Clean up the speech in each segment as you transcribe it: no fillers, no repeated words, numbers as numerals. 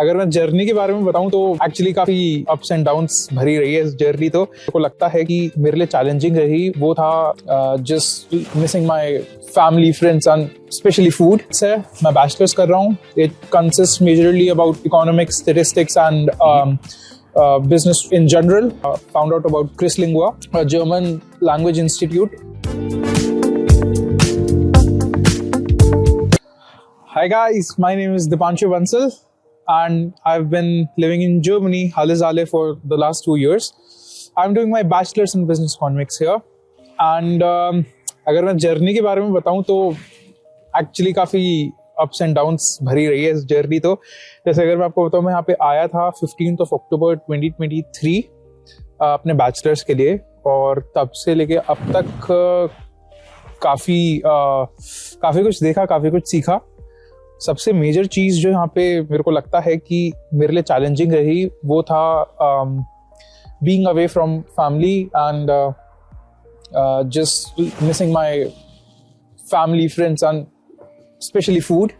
अगर मैं जर्नी के बारे में बताऊं तो एक्चुअली काफी अप्स एंड डाउन्स भरी रही है इस जर्नी। तो मेरे को लगता है कि मेरे लिए चैलेंजिंग रही वो था just missing my family, friends and specially food. से मैं बैचलर्स कर रहा हूँ। It consist majorly about economics, statistics and business in general. Found out about Krislingua, a German language institute. Hi guys, my name is Dipanshu and I've been living in Germany, Halle Saale, for the last 2 years. I'm doing my bachelor's in business economics here. And अगर मैं journey के बारे में बताऊं तो actually काफ़ी ups and downs भरी रही है इस जर्नी। तो जैसे अगर मैं आपको बताऊं, मैं यहाँ पे आया था 15 अक्टूबर 2023 अपने बैचलर्स के लिए, और तब से लेके अब तक काफ़ी कुछ देखा, काफ़ी कुछ सीखा। सबसे मेजर चीज़ जो यहाँ पे मेरे को लगता है कि मेरे लिए चैलेंजिंग रही वो था being away from family and just missing my family, friends and specially food.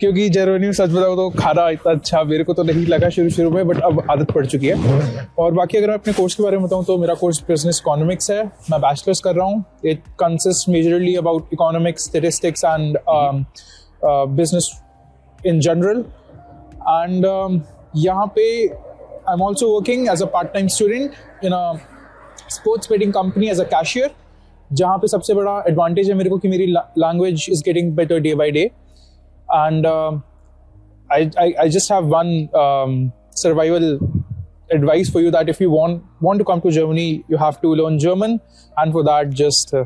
क्योंकि जर्मनी में सच बताऊँ तो खाना इतना अच्छा मेरे को तो नहीं लगा शुरू में, बट अब आदत पड़ चुकी है। और बाकी अगर मैं अपने कोर्स के बारे में बताऊँ तो मेरा कोर्स बिजनेस इकोनॉमिक्स है। मैं बैचलर्स कर रहा हूँ। It consist majorly about economics, statistics and business in general. And यहाँ पे I'm also working as a part-time student in a sports betting company as a cashier, जहाँ पे सबसे बड़ा advantage है मेरे को कि मेरी language is getting better day by day. And I just have one survival advice for you, that if you want to come to Germany, you have to learn German, and for that just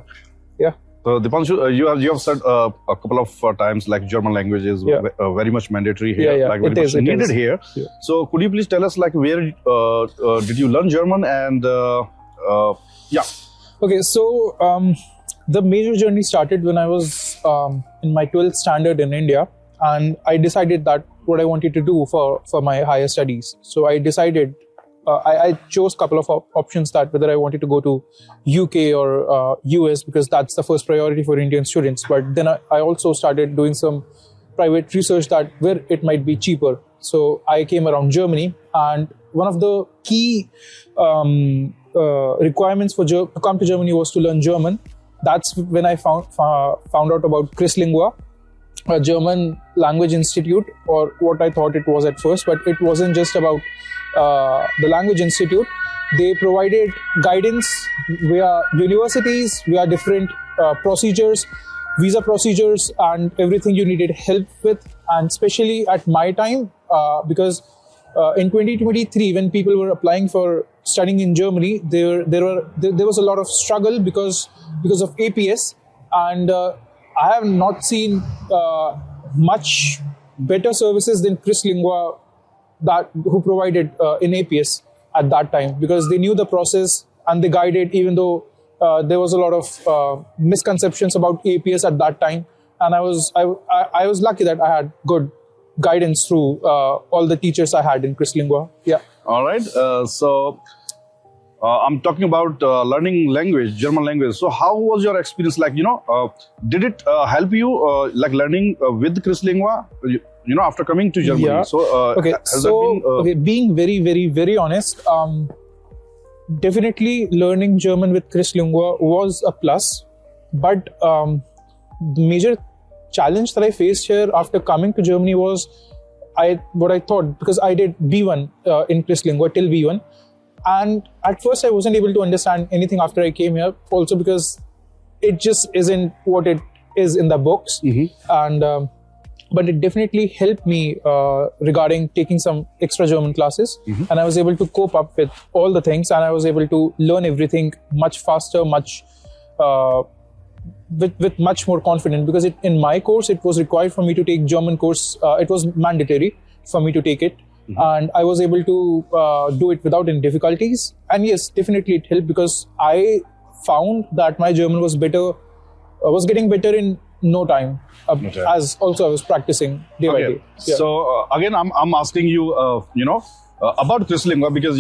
So Dipanshu, you have said a couple of times like German language is very much mandatory here, like very much needed here. Yeah. So could you please tell us like where did you learn German and Okay, so the major journey started when I was in my 12th standard in India, and I decided that what I wanted to do for my higher studies. So I decided I chose a couple of options, that whether I wanted to go to UK or US, because that's the first priority for Indian students. But then I also started doing some private research that where it might be cheaper. So I came around Germany, and one of the key requirements for to come to Germany was to learn German. That's when I found out about Krislingua, a German language institute, or what I thought it was at first, but it wasn't just about the language institute. They provided guidance via universities, via different procedures, visa procedures, and everything you needed help with. And especially at my time, because in 2023, when people were applying for studying in Germany, there was a lot of struggle because of APS, and I have not seen much better services than Krislingua who provided in APS at that time, because they knew the process and they guided, even though there was a lot of misconceptions about APS at that time. And I was lucky that I had good guidance through all the teachers I had in Krislingua. Yeah. All right. So I'm talking about learning language, German language. So how was your experience? Like, did it help you like learning with Krislingua? After coming to Germany. Yeah. So, being very, very, very honest, definitely learning German with Krislingua was a plus. But the major challenge that I faced here after coming to Germany was what I thought, because I did B1 in Krislingua till B1. And at first I wasn't able to understand anything after I came here, also because it just isn't what it is in the books. Mm-hmm. And but it definitely helped me regarding taking some extra German classes. Mm-hmm. And I was able to cope up with all the things, and I was able to learn everything much faster, with much more confidence, because in my course it was required for me to take German course. It was mandatory for me to take it. Mm-hmm. And I was able to do it without any difficulties. And yes, definitely it helped, because I found that my German was getting better in no time. As also I was practicing day by day. Yeah. So again, I'm asking you, about Krislingua, because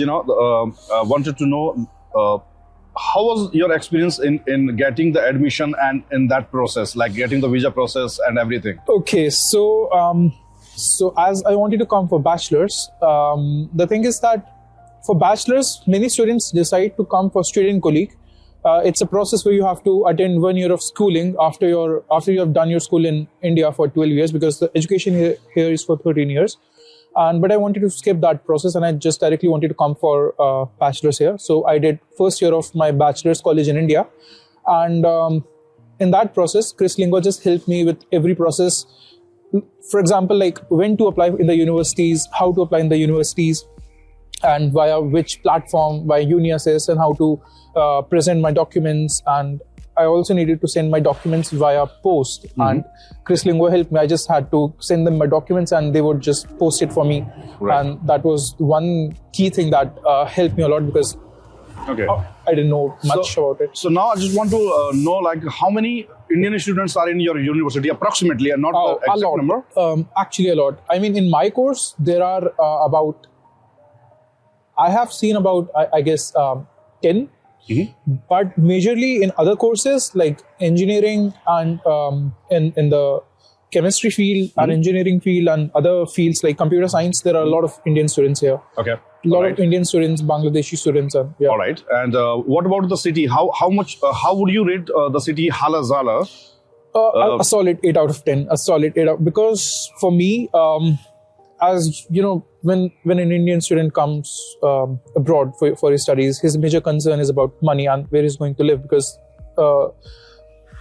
wanted to know how was your experience in getting the admission and in that process, like getting the visa process and everything. Okay, so So as I wanted to come for bachelor's, the thing is that for bachelor's, many students decide to come for student colleague. It's a process where you have to attend 1 year of schooling after you have done your school in India for 12 years, because the education here is for 13 years. But I wanted to skip that process, and I just directly wanted to come for bachelor's here. So I did first year of my bachelor's college in India, and in that process, Krislingua just helped me with every process. For example, like when to apply in the universities, how to apply in the universities, and via which platform, via UniAssist, and how to present my documents. And I also needed to send my documents via post, and Krislingua helped me. I just had to send them my documents, and they would just post it for me. Right. And that was one key thing that helped me a lot, because I didn't know much about it. So now I just want to know, like, how many Indian students are in your university approximately, and not the exact number? Actually, a lot. I mean, in my course, there are I have seen about, I guess, 10. But majorly in other courses like engineering and in the chemistry field and engineering field and other fields like computer science, there are a lot of Indian students here. Okay. A lot of Indian students, Bangladeshi students. And, yeah. All right. And what about the city? How would you rate the city Hala Zala? A solid 8 out of 10. A solid 8 out, because for me, as you know, when an Indian student comes abroad for his studies, his major concern is about money and where he's going to live, because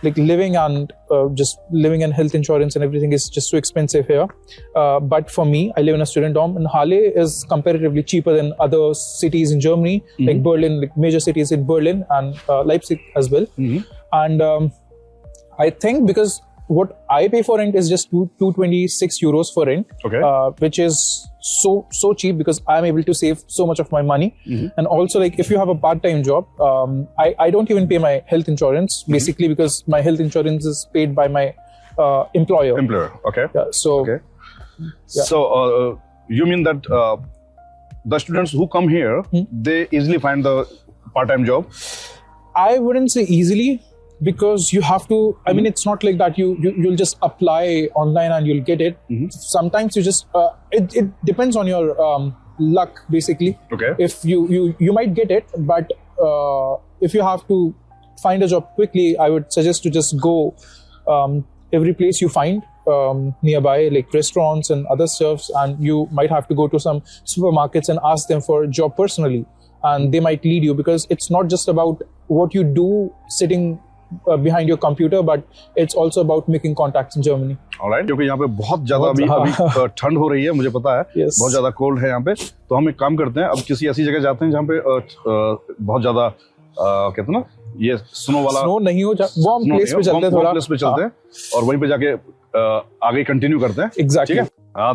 like living and health insurance and everything is just so expensive here. But for me, I live in a student dorm, and Halle is comparatively cheaper than other cities in Germany, like Berlin, like major cities in Berlin and Leipzig as well. And I think because what I pay for rent is just 226 euros for rent, which is so cheap, because I'm able to save so much of my money. And also, like, if you have a part-time job, I don't even pay my health insurance, basically, because my health insurance is paid by my employer. Okay. Yeah, so, So you mean that the students who come here, they easily find the part-time job? I wouldn't say easily, because you have to, I mean, it's not like that you'll just apply online and you'll get it. Sometimes you just, it depends on your luck, basically. Okay. If you might get it, but if you have to find a job quickly, I would suggest to just go every place you find nearby, like restaurants and other stuffs, and you might have to go to some supermarkets and ask them for a job personally, and they might lead you, because it's not just about what you do sitting behind your computer, but it's also about making contacts in Germany. Alright, क्योंकि यहाँ पे बहुत ज़्यादा अभी ठंड हो रही है, मुझे पता है, बहुत ज़्यादा कोल्ड है यहाँ पे, तो हम एक काम करते हैं, अब किसी ऐसी जगह जाते हैं जहाँ पे बहुत ज़्यादा कहते हैं ना, ये स्नो वाला स्नो नहीं हो, वार्म प्लेस पे चलते हैं, थोड़ा प्लेस पे चलते हैं, और वहीं पे जाके आगे कंटिन्यू करते हैं. एग्जैक्टली.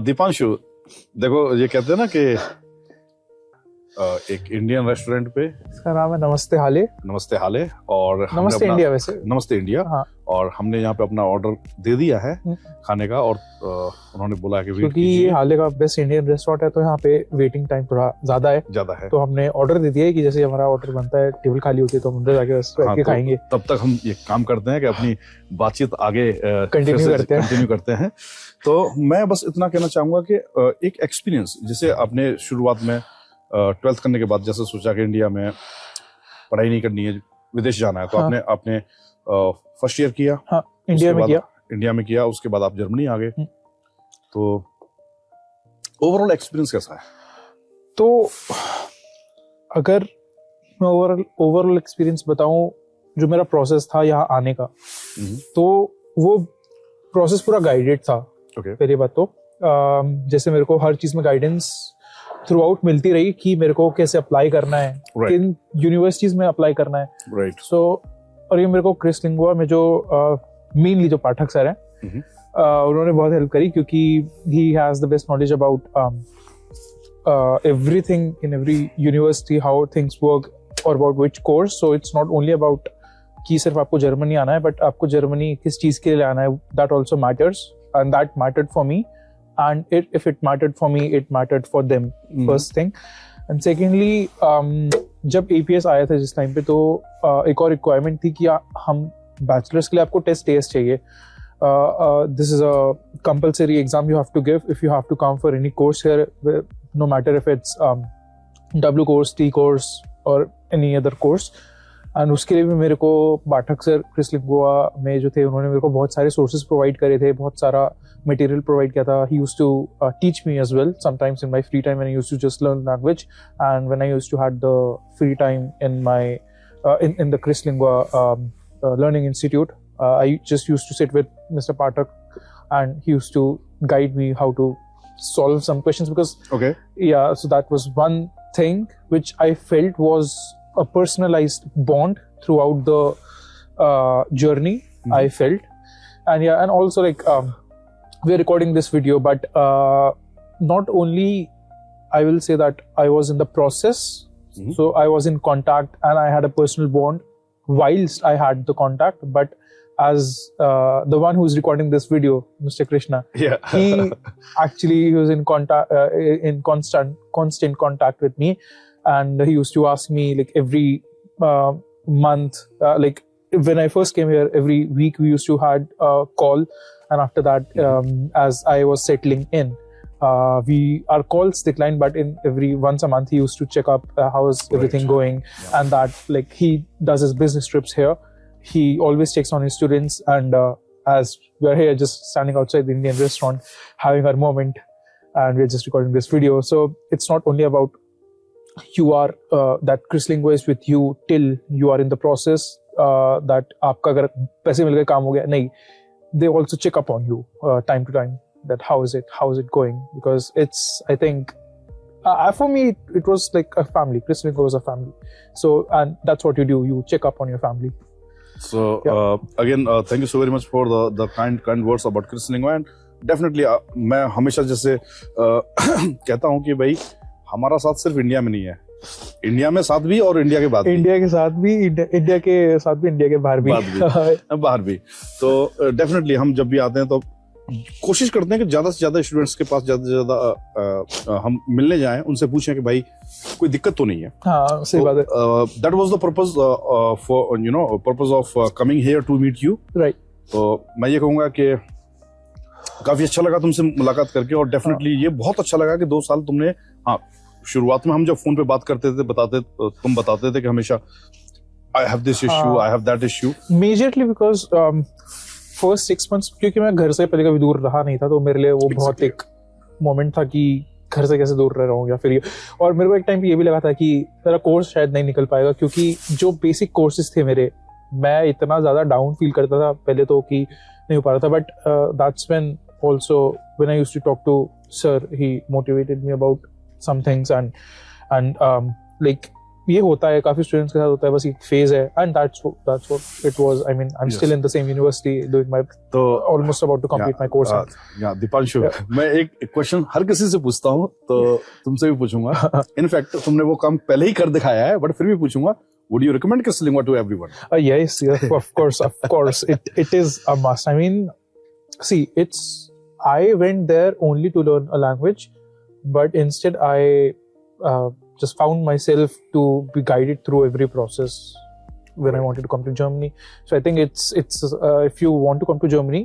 दीपांशु, देखो ये कहते हैं ना कि एक इंडियन रेस्टोरेंट पे, इसका नाम है नमस्ते हाले. नमस्ते हाले, और नमस्ते इंडिया, वैसे नमस्ते इंडिया. हाँ. और हमने यहाँ पे अपना ऑर्डर दे दिया है खाने का, और उन्होंने बोला कि क्योंकि ये हाले का बेस्ट इंडियन रेस्टोरेंट है, तो यहाँ पे वेटिंग टाइम थोड़ा ज्यादा है, तो हमने ऑर्डर दे दिया है कि जैसे हमारा ऑर्डर बनता है, टेबल खाली होती है, तो हम अंदर जाके बैठ के खाएंगे. तब तक हम ये काम करते हैं कि अपनी बातचीत आगे कंटिन्यू करते हैं. तो मैं बस इतना कहना चाहूंगा कि एक एक्सपीरियंस, जैसे आपने शुरुआत में 12th करने के बाद जैसे सोचा कि इंडिया में पढ़ाई नहीं करनी है, विदेश जाना है, तो आपने फर्स्ट ईयर किया. हाँ, इंडिया में किया. उसके बाद आप जर्मनी आ गए. तो ओवरऑल एक्सपीरियंस कैसा है? तो अगर मैं ओवरऑल एक्सपीरियंस बताऊं, जो मेरा प्रोसेस था यहाँ आने का, तो वो प्रोसेस पूरा गाइडेड था. पहली बात तो जैसे मेरे को हर चीज में गाइडेंस थ्रू आउट मिलती रही कि मेरे को कैसे अप्लाई करना है, किन यूनिवर्सिटीज में अप्लाई करना है. सो और ये मेरे को क्रिसलिंगुआ में जो मेनली जो पाठक सर हैं, उन्होंने बहुत हेल्प करी, क्योंकि he has the best knowledge about everything in every university, how things work और about which course. So it's not only about कि सिर्फ आपको जर्मनी आना है, बट आपको जर्मनी किस चीज के लिए आना है, that also matters, and that mattered for me. And if it mattered for me, it mattered for them. First thing. And secondly, जब APS आया था जिस टाइम पे, तो एक और रिक्वायरमेंट थी कि हम बैचलर्स के लिए आपको टेस्ट चाहिए. this is a compulsory exam you have to give if you have to come for any course here, no matter if it's W course, T course or any other course. And उसके लिए भी मेरे को पाठक sir क्रिसलिंगुआ में जो थे उन्होंने मेरे को बहुत सारे सोर्सेज प्रोवाइड करे थे, बहुत सारा मटेरियल प्रोवाइड किया था. He used to teach me as well sometimes in my free time when I used to just learn language, and when I used to had the free time in my in the Krislingua learning institute, I just used to sit with Mr. Patak and he used to guide me how to solve some questions because so that was one thing which I felt was a personalized bond throughout the journey. I felt, and also like we're recording this video, but not only I will say that I was in the process. So I was in contact and I had a personal bond whilst I had the contact, but as the one who's recording this video, Mr. Krishna, he actually was in contact, in constant contact with me, and he used to ask me like every month, like when I first came here, every week we used to had a call, and after that, as I was settling in, our calls declined, but in every once a month he used to check up how is everything going, and that like he does his business trips here. He always takes on his students, and as we're here just standing outside the Indian restaurant having our moment, and we're just recording this video. So it's not only about you are that Krislingua is with you till you are in the process, that आपका अगर पैसे मिल गए काम हो गया, नहीं, they also check up on you time to time, that how is it going, because it's, I think for me it was like a family. Krislingua was a family, so and that's what you do, you check up on your family. So again thank you so very much for the kind words about Krislingua, and definitely मैं हमेशा जैसे कहता हूँ कि भाई हमारा साथ सिर्फ इंडिया में नहीं है, इंडिया में साथ भी और इंडिया के बाद इंडिया के साथ भी, इंडिया के साथ भी, इंडिया के बाहर भी तो डेफिनेटली हम जब भी आते हैं तो कोशिश करते हैं कि ज्यादा से ज्यादा स्टूडेंट्स के पास ज्यादा से ज्यादा हम मिलने जाएं, उनसे पूछें कि भाई कोई दिक्कत तो नहीं है. हाँ, सही बात है. That was the purpose for purpose of coming here to meet you, right. तो मैं ये कहूंगा कि काफी अच्छा लगा तुमसे मुलाकात करके, और डेफिनेटली ये बहुत अच्छा लगा कि 2 साल तुमने, हाँ शुरुआत में हम जब फोन पे बात करते थे तुम बताते थे कि हमेशा I have this issue, I have that issue, majorly because first 6 months क्योंकि मैं घर से पहले कभी दूर रहा नहीं था, तो मेरे लिए वो बहुत एक मोमेंट था कि घर से कैसे दूर रह रहा हूँ, या फिर ये, और मेरे को एक टाइम पे ये भी लगा था कि मेरा कोर्स शायद नहीं निकल पाएगा, क्योंकि जो बेसिक कोर्सेज थे मेरे, मैं इतना ज्यादा डाउन फील करता था पहले तो कि नहीं हो पा रहा था. But that's when also when I used to talk to sir, he motivated me about some things, and like ये होता है, काफी स्टूडेंट्स के साथ होता है, बस एक फेज है, and that's what it was. I mean, I'm still in the same university doing my, तो almost about to complete my course. Deepanshu, मैं एक क्वेश्चन हर किसी से पूछता हूँ, तो तुमसे भी पूछूंगा. इनफैक्ट तुमने वो काम पहले ही कर दिखाया है, बट फिर भी पूछूंगा, would you recommend Krislingua to everyone? Yes, of course. It is a must. I mean, see, I went there only to learn a language, but instead I just found myself to be guided through every process when I wanted to come to Germany. So I think it's if you want to come to Germany,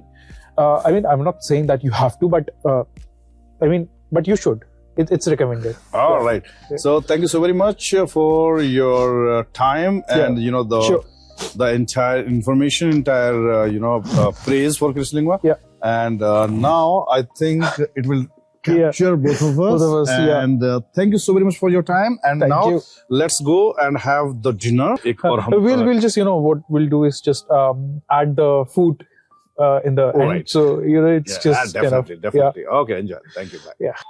I mean, I'm not saying that you have to, but I mean, but you should. It's recommended. All right. Yeah. So thank you so very much for your time and the entire information, entire praise for Krislingua. Yeah. And now I think it will capture both of us. And thank you so very much for your time. And thank now you. Let's go and have the dinner. We'll just, what we'll do is just add the food in the end. Right. So, it's just definitely. Yeah. Okay, enjoy. Thank you. Bye. Yeah.